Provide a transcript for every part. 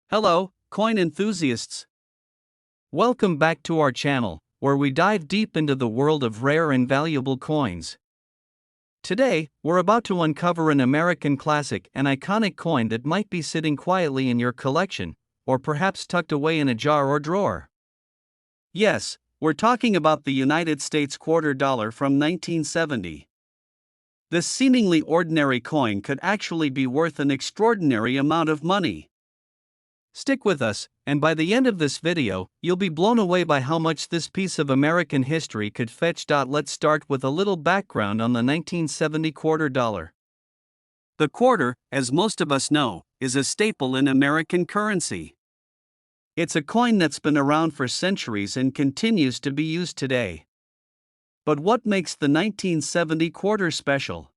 Hello, coin enthusiasts. Welcome back to our channel, where we dive deep into the world of rare and valuable coins. Today, we're about to uncover an American classic, an iconic coin that might be sitting quietly in your collection, or perhaps tucked away in a jar or drawer. Yes, we're talking about the United States quarter dollar from 1970. This seemingly ordinary coin could actually be worth an extraordinary amount of money. Stick with us, and by the end of this video, you'll be blown away by how much this piece of American history could fetch. Let's start with a little background on the 1970 quarter dollar. The quarter, as most of us know, is a staple in American currency. It's a coin that's been around for centuries and continues to be used today. But what makes the 1970 quarter special?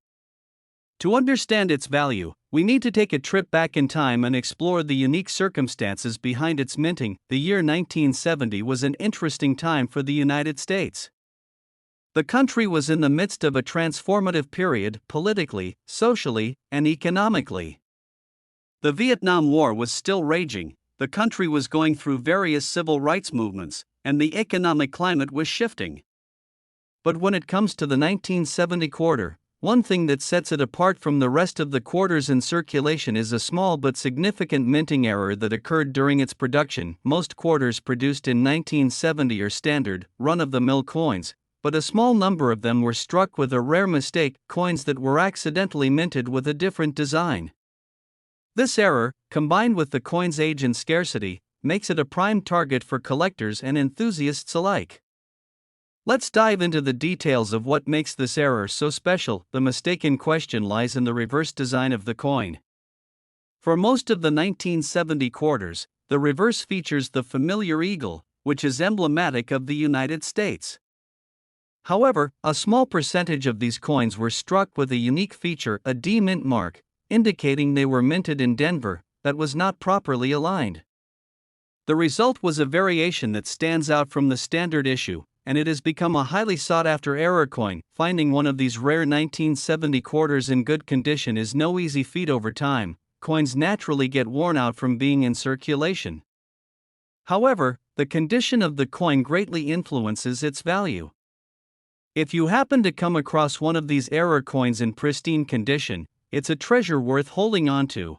To understand its value, we need to take a trip back in time and explore the unique circumstances behind its minting. The year 1970 was an interesting time for the United States. The country was in the midst of a transformative period politically, socially, and economically. The Vietnam War was still raging, the country was going through various civil rights movements, and the economic climate was shifting. But when it comes to the 1970 quarter, one thing that sets it apart from the rest of the quarters in circulation is a small but significant minting error that occurred during its production. Most quarters produced in 1970 are standard, run-of-the-mill coins, but a small number of them were struck with a rare mistake, coins that were accidentally minted with a different design. This error, combined with the coin's age and scarcity, makes it a prime target for collectors and enthusiasts alike. Let's dive into the details of what makes this error so special. The mistake in question lies in the reverse design of the coin. For most of the 1970 quarters, the reverse features the familiar eagle, which is emblematic of the United States. However, a small percentage of these coins were struck with a unique feature, a D-mint mark, indicating they were minted in Denver, that was not properly aligned. The result was a variation that stands out from the standard issue, and it has become a highly sought-after error coin. Finding one of these rare 1970 quarters in good condition is no easy feat. Over time, coins naturally get worn out from being in circulation. However, the condition of the coin greatly influences its value. If you happen to come across one of these error coins in pristine condition, it's a treasure worth holding on to.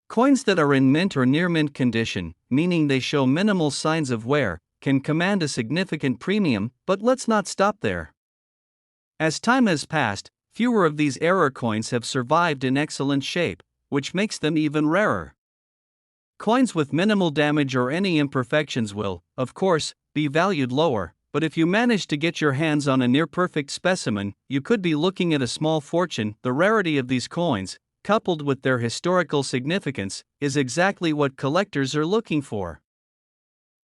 Coins that are in mint or near mint condition, meaning they show minimal signs of wear, can command a significant premium, but let's not stop there. As time has passed, fewer of these error coins have survived in excellent shape, which makes them even rarer. Coins with minimal damage or any imperfections will, of course, be valued lower, but if you manage to get your hands on a near-perfect specimen, you could be looking at a small fortune. The rarity of these coins, coupled with their historical significance, is exactly what collectors are looking for.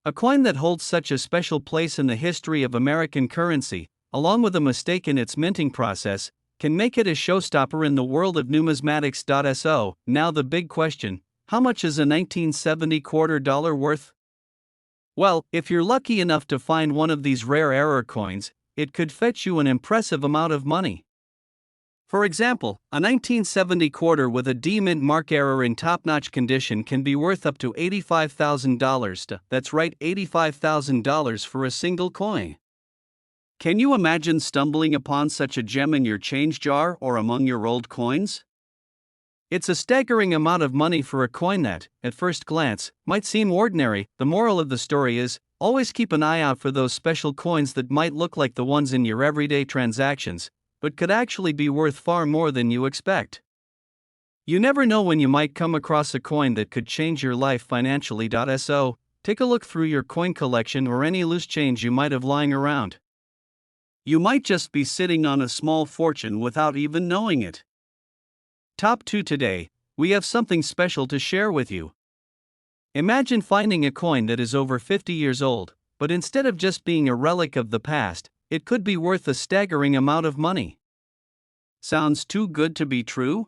A coin that holds such a special place in the history of American currency, along with a mistake in its minting process, can make it a showstopper in the world of numismatics. So, now the big question: how much is a 1970 quarter dollar worth? Well, if you're lucky enough to find one of these rare error coins, it could fetch you an impressive amount of money. For example, a 1970 quarter with a D-mint mark error in top-notch condition can be worth up to $85,000. That's right, $85,000 for a single coin. Can you imagine stumbling upon such a gem in your change jar or among your old coins? It's a staggering amount of money for a coin that, at first glance, might seem ordinary. The moral of the story is, always keep an eye out for those special coins that might look like the ones in your everyday transactions, but could actually be worth far more than you expect. You never know when you might come across a coin that could change your life financially. So, take a look through your coin collection or any loose change you might have lying around. You might just be sitting on a small fortune without even knowing it. Top 2 today, we have something special to share with you. Imagine finding a coin that is over 50 years old, but instead of just being a relic of the past, it could be worth a staggering amount of money. Sounds too good to be true?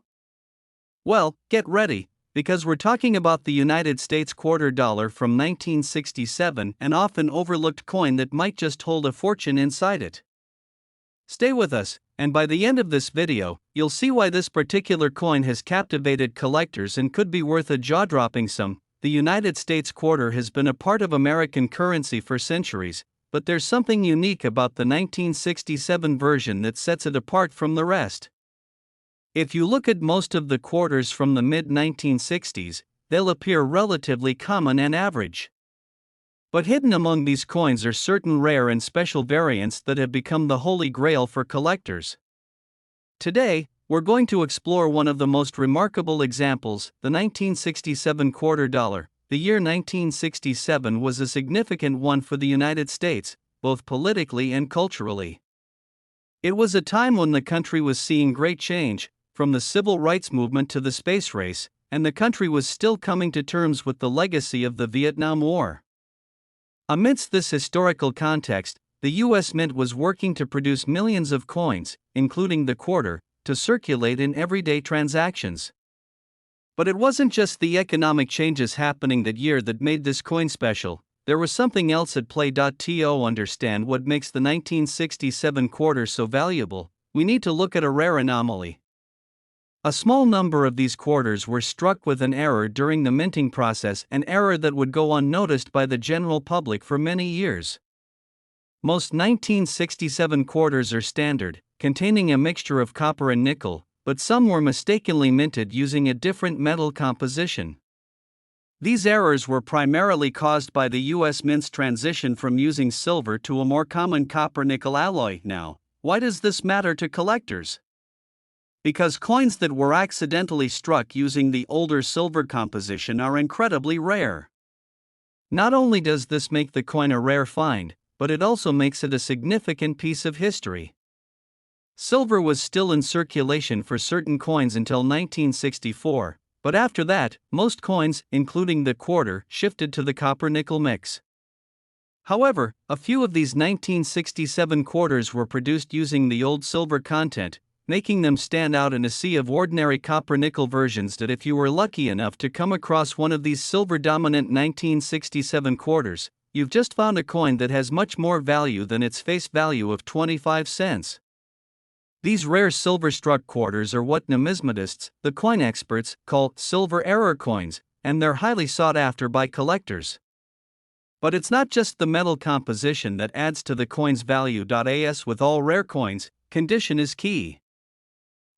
Well, get ready, because we're talking about the United States quarter dollar from 1967, an often overlooked coin that might just hold a fortune inside it. Stay with us, and by the end of this video, you'll see why this particular coin has captivated collectors and could be worth a jaw-dropping sum. the United States quarter has been a part of American currency for centuries, but there's something unique about the 1967 version that sets it apart from the rest. If you look at most of the quarters from the mid-1960s, they'll appear relatively common and average. But hidden among these coins are certain rare and special variants that have become the holy grail for collectors. Today, we're going to explore one of the most remarkable examples, the 1967 quarter dollar. The year 1967 was a significant one for the United States, both politically and culturally. It was a time when the country was seeing great change, from the civil rights movement to the space race, and the country was still coming to terms with the legacy of the Vietnam War. Amidst this historical context, the U.S. Mint was working to produce millions of coins, including the quarter, to circulate in everyday transactions. But it wasn't just the economic changes happening that year that made this coin special, there was something else at play. To understand what makes the 1967 quarter so valuable, we need to look at a rare anomaly. A small number of these quarters were struck with an error during the minting process, an error that would go unnoticed by the general public for many years. Most 1967 quarters are standard, containing a mixture of copper and nickel, but some were mistakenly minted using a different metal composition. These errors were primarily caused by the U.S. Mint's transition from using silver to a more common copper-nickel alloy. Now, why does this matter to collectors? Because coins that were accidentally struck using the older silver composition are incredibly rare. Not only does this make the coin a rare find, but it also makes it a significant piece of history. Silver was still in circulation for certain coins until 1964, but after that, most coins, including the quarter, shifted to the copper-nickel mix. However, a few of these 1967 quarters were produced using the old silver content, making them stand out in a sea of ordinary copper-nickel versions. That if you were lucky enough to come across one of these silver-dominant 1967 quarters, you've just found a coin that has much more value than its face value of 25 cents. These rare silver-struck quarters are what numismatists, the coin experts, call silver error coins, and they're highly sought after by collectors. But it's not just the metal composition that adds to the coin's value. As with all rare coins, condition is key.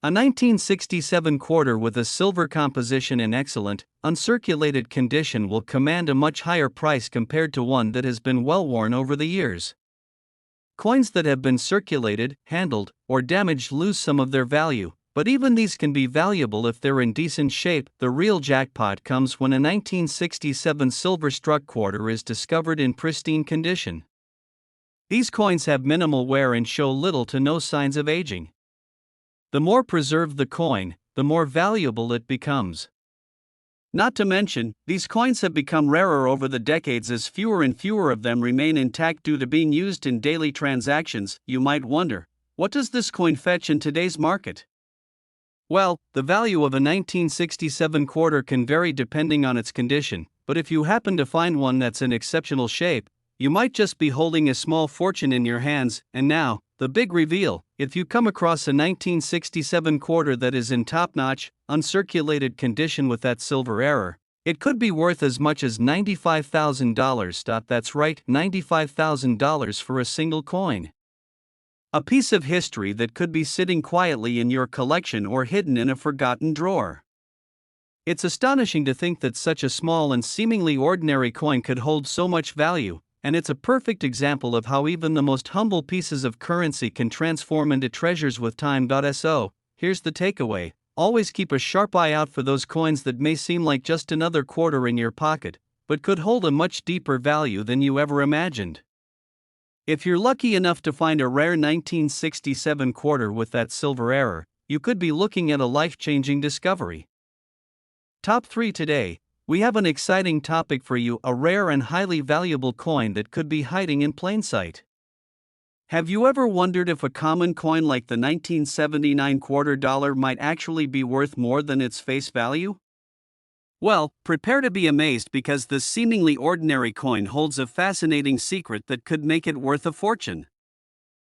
A 1967 quarter with a silver composition in excellent, uncirculated condition will command a much higher price compared to one that has been well worn over the years. Coins that have been circulated, handled, or damaged lose some of their value, but even these can be valuable if they're in decent shape. The real jackpot comes when a 1967 silver-struck quarter is discovered in pristine condition. These coins have minimal wear and show little to no signs of aging. The more preserved the coin, the more valuable it becomes. Not to mention, these coins have become rarer over the decades as fewer and fewer of them remain intact due to being used in daily transactions. You might wonder, what does this coin fetch in today's market? Well, the value of a 1967 quarter can vary depending on its condition, but if you happen to find one that's in exceptional shape, you might just be holding a small fortune in your hands. And now, the big reveal: if you come across a 1967 quarter that is in top-notch, uncirculated condition with that silver error, it could be worth as much as $95,000. That's right, $95,000 for a single coin. A piece of history that could be sitting quietly in your collection or hidden in a forgotten drawer. It's astonishing to think that such a small and seemingly ordinary coin could hold so much value. And it's a perfect example of how even the most humble pieces of currency can transform into treasures with time. So, here's the takeaway: always keep a sharp eye out for those coins that may seem like just another quarter in your pocket, but could hold a much deeper value than you ever imagined. If you're lucky enough to find a rare 1967 quarter with that silver error, you could be looking at a life-changing discovery. Top 3 today. We have an exciting topic for you: a rare and highly valuable coin that could be hiding in plain sight. Have you ever wondered if a common coin like the 1979 quarter dollar might actually be worth more than its face value? Well, prepare to be amazed, because this seemingly ordinary coin holds a fascinating secret that could make it worth a fortune.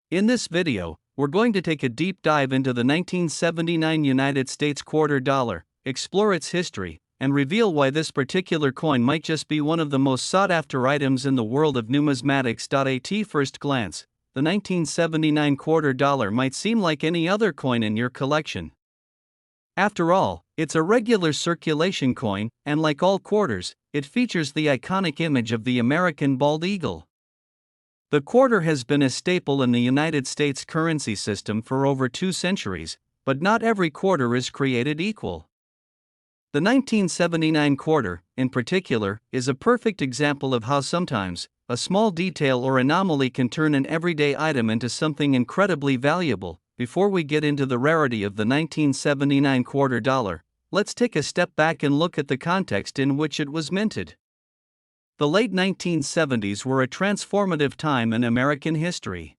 In this video, we're going to take a deep dive into the 1979 United States quarter dollar, explore its history, and reveal why this particular coin might just be one of the most sought after items in the world of numismatics. At first glance, the 1979 quarter dollar might seem like any other coin in your collection. After all, it's a regular circulation coin, and like all quarters, it features the iconic image of the American bald eagle. The quarter has been a staple in the United States currency system for over 2 centuries, but not every quarter is created equal. The 1979 quarter, in particular, is a perfect example of how sometimes a small detail or anomaly can turn an everyday item into something incredibly valuable. Before we get into the rarity of the 1979 quarter dollar, let's take a step back and look at the context in which it was minted. The late 1970s were a transformative time in American history.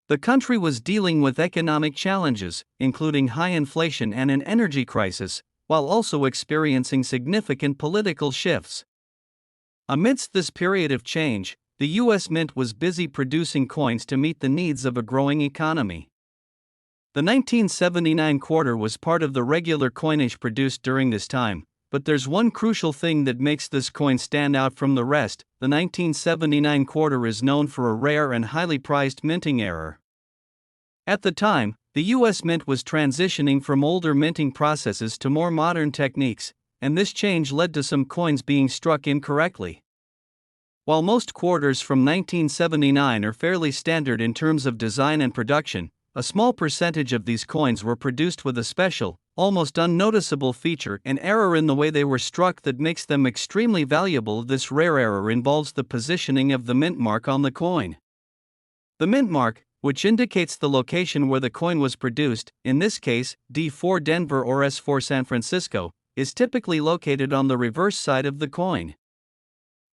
The country was dealing with economic challenges, including high inflation and an energy crisis, while also experiencing significant political shifts. Amidst this period of change, the U.S. Mint was busy producing coins to meet the needs of a growing economy. The 1979 quarter was part of the regular coinage produced during this time, but there's one crucial thing that makes this coin stand out from the rest. The 1979 quarter is known for a rare and highly prized minting error. At the time, the U.S. Mint was transitioning from older minting processes to more modern techniques, and this change led to some coins being struck incorrectly. While most quarters from 1979 are fairly standard in terms of design and production, a small percentage of these coins were produced with a special, almost unnoticeable feature, an error in the way they were struck that makes them extremely valuable. This rare error involves the positioning of the mint mark on the coin. The mint mark, which indicates the location where the coin was produced, in this case, D4 Denver or S4 San Francisco, is typically located on the reverse side of the coin.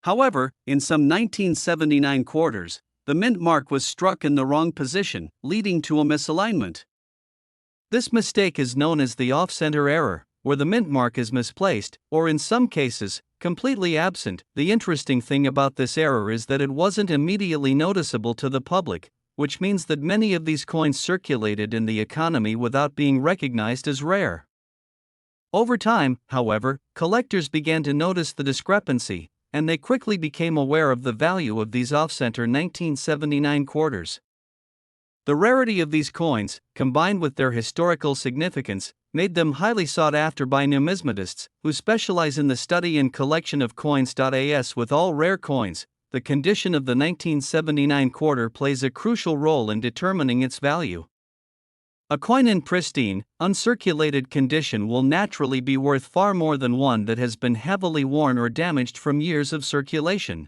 However, in some 1979 quarters, the mint mark was struck in the wrong position, leading to a misalignment. This mistake is known as the off-center error, where the mint mark is misplaced, or in some cases, completely absent. The interesting thing about this error is that it wasn't immediately noticeable to the public, which means that many of these coins circulated in the economy without being recognized as rare. Over time, however, collectors began to notice the discrepancy, and they quickly became aware of the value of these off-center 1979 quarters. The rarity of these coins, combined with their historical significance, made them highly sought after by numismatists, who specialize in the study and collection of coins. As with all rare coins, the condition of the 1979 quarter plays a crucial role in determining its value. A coin in pristine, uncirculated condition will naturally be worth far more than one that has been heavily worn or damaged from years of circulation.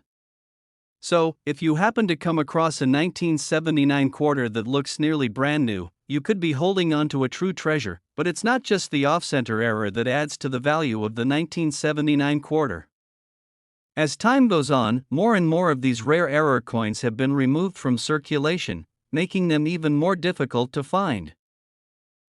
So, if you happen to come across a 1979 quarter that looks nearly brand new, you could be holding on to a true treasure. But it's not just the off-center error that adds to the value of the 1979 quarter. As time goes on, more and more of these rare error coins have been removed from circulation, making them even more difficult to find.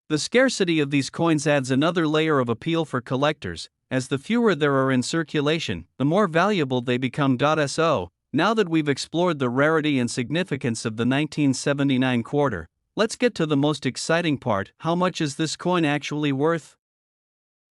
The scarcity of these coins adds another layer of appeal for collectors, as the fewer there are in circulation, the more valuable they become. So, now that we've explored the rarity and significance of the 1979 quarter, let's get to the most exciting part: how much is this coin actually worth?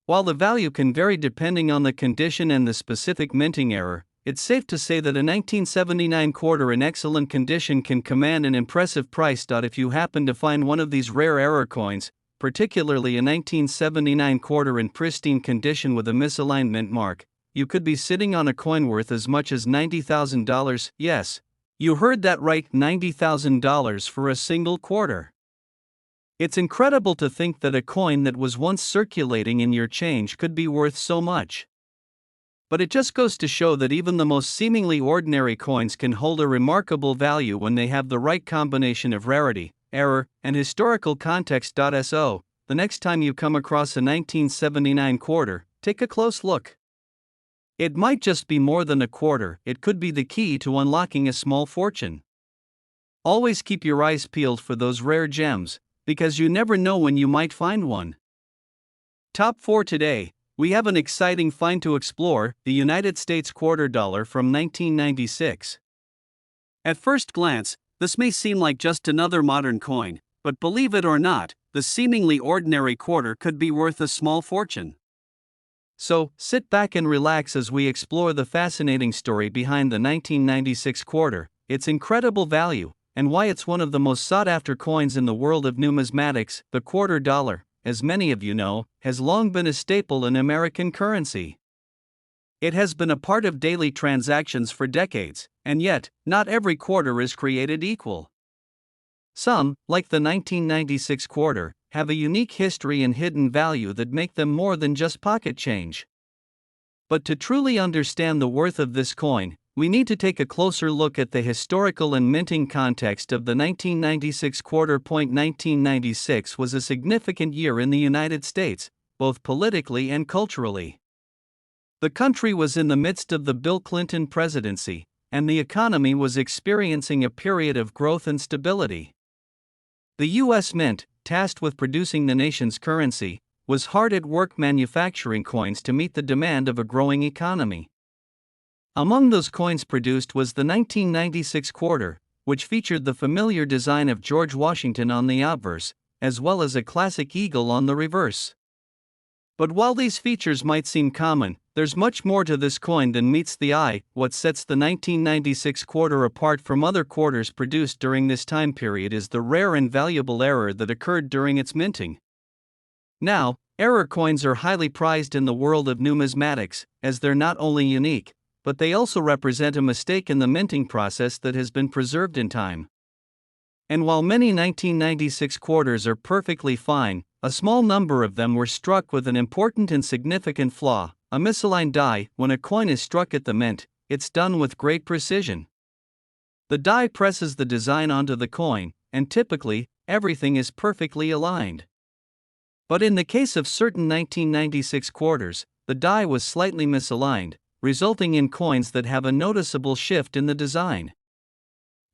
While the value can vary depending on the condition and the specific minting error, it's safe to say that a 1979 quarter in excellent condition can command an impressive price. If you happen to find one of these rare error coins, particularly a 1979 quarter in pristine condition with a misaligned mint mark, you could be sitting on a coin worth as much as $90,000. Yes, you heard that right, $90,000 for a single quarter. It's incredible to think that a coin that was once circulating in your change could be worth so much. But it just goes to show that even the most seemingly ordinary coins can hold a remarkable value when they have the right combination of rarity, error, and historical context. So, the next time you come across a 1979 quarter, take a close look. It might just be more than a quarter, it could be the key to unlocking a small fortune. Always keep your eyes peeled for those rare gems, because you never know when you might find one. Top 4 today, we have an exciting find to explore: the United States quarter dollar from 1996. At first glance, this may seem like just another modern coin, but believe it or not, the seemingly ordinary quarter could be worth a small fortune. So, sit back and relax as we explore the fascinating story behind the 1996 quarter, its incredible value, and why it's one of the most sought-after coins in the world of numismatics. The quarter dollar, as many of you know, has long been a staple in American currency. It has been a part of daily transactions for decades, and yet, not every quarter is created equal. Some, like the 1996 quarter, have a unique history and hidden value that make them more than just pocket change. But to truly understand the worth of this coin, we need to take a closer look at the historical and minting context of the 1996 quarter. 1996 was a significant year in the United States, both politically and culturally. The country was in the midst of the Bill Clinton presidency, and the economy was experiencing a period of growth and stability. The U.S. Mint, tasked with producing the nation's currency, was hard at work manufacturing coins to meet the demand of a growing economy. Among those coins produced was the 1996 quarter, which featured the familiar design of George Washington on the obverse, as well as a classic eagle on the reverse. But while these features might seem common, there's much more to this coin than meets the eye. What sets the 1996 quarter apart from other quarters produced during this time period is the rare and valuable error that occurred during its minting. Now, error coins are highly prized in the world of numismatics, as they're not only unique, but they also represent a mistake in the minting process that has been preserved in time. And while many 1996 quarters are perfectly fine, a small number of them were struck with an important and significant flaw: a misaligned die. When a coin is struck at the mint, it's done with great precision. The die presses the design onto the coin, and typically, everything is perfectly aligned. But in the case of certain 1996 quarters, the die was slightly misaligned, resulting in coins that have a noticeable shift in the design.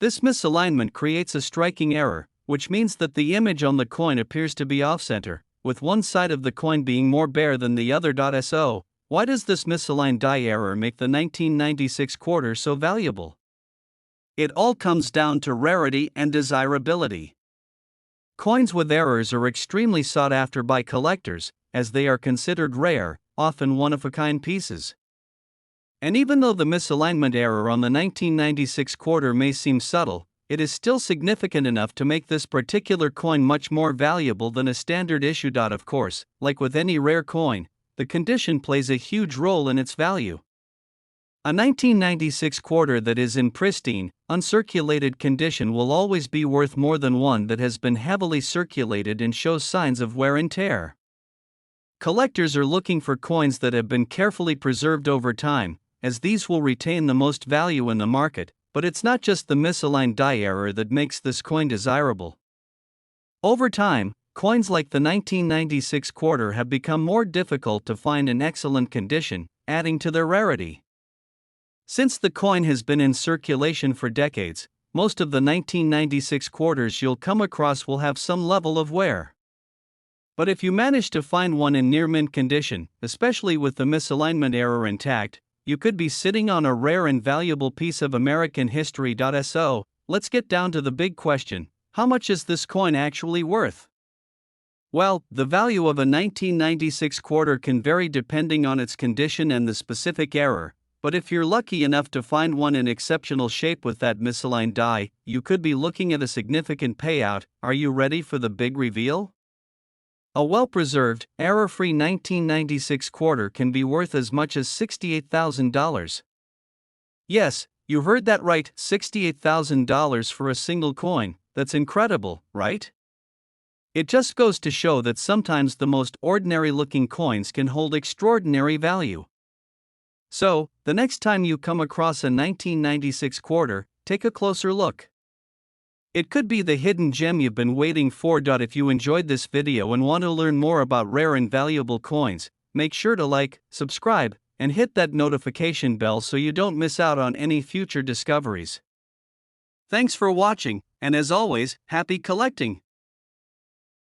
This misalignment creates a striking error, which means that the image on the coin appears to be off-center, with one side of the coin being more bare than the other. So, why does this misaligned die error make the 1996 quarter so valuable? It all comes down to rarity and desirability. Coins with errors are extremely sought after by collectors, as they are considered rare, often one-of-a-kind pieces. And even though the misalignment error on the 1996 quarter may seem subtle, it is still significant enough to make this particular coin much more valuable than a standard issue. Of course, like with any rare coin, the condition plays a huge role in its value. A 1996 quarter that is in pristine, uncirculated condition will always be worth more than one that has been heavily circulated and shows signs of wear and tear. Collectors are looking for coins that have been carefully preserved over time, as these will retain the most value in the market. But it's not just the misaligned die error that makes this coin desirable. Over time, coins like the 1996 quarter have become more difficult to find in excellent condition, adding to their rarity. Since the coin has been in circulation for decades, most of the 1996 quarters you'll come across will have some level of wear. But if you manage to find one in near mint condition, especially with the misalignment error intact, you could be sitting on a rare and valuable piece of American history. So, let's get down to the big question: how much is this coin actually worth? Well, the value of a 1996 quarter can vary depending on its condition and the specific error. But if you're lucky enough to find one in exceptional shape with that misaligned die, you could be looking at a significant payout. Are you ready for the big reveal? A well-preserved, error-free 1996 quarter can be worth as much as $68,000. Yes, you heard that right, $68,000 for a single coin. That's incredible, right? It just goes to show that sometimes the most ordinary-looking coins can hold extraordinary value. So, the next time you come across a 1996 quarter, take a closer look. It could be the hidden gem you've been waiting for. If you enjoyed this video and want to learn more about rare and valuable coins, make sure to like, subscribe, and hit that notification bell so you don't miss out on any future discoveries. Thanks for watching, and as always, happy collecting!